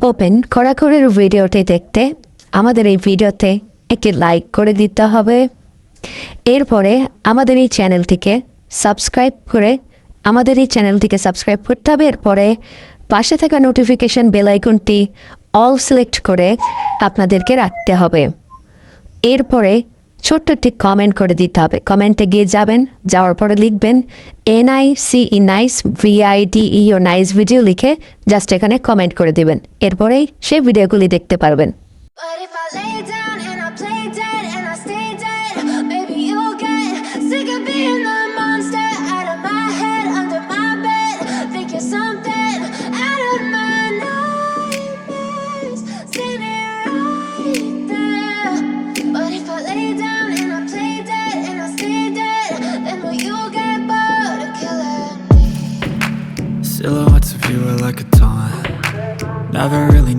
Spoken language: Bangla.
ওপেন খোরাখুরির ভিডিওটি দেখতে আমাদের এই ভিডিওতে একটি লাইক করে দিতে হবে। এরপরে আমাদের এই চ্যানেলটিকে সাবস্ক্রাইব করতে হবে। এরপরে পাশে থাকা নোটিফিকেশন বেল আইকনটি অল সিলেক্ট করে আপনাদেরকে রাখতে হবে। এরপরে ছোট্ট একটি কমেন্ট করে দিতে হবে। কমেন্টে গিয়ে যাওয়ার পরে লিখবেন NICE nice VIDEO nice video লিখে জাস্ট এখানে কমেন্ট করে দিবেন। এরপরেই সেই ভিডিওগুলি দেখতে পারবেন। But if I lay down and I play dead and I stay dead, maybe you'll get sick of being the monster out of my head, under my bed. Think you're something out of my nightmares, standing right there. But if I lay down and I play dead and I stay dead, then will you get bored of killing me? Silhouettes of you are like a taunt. Never really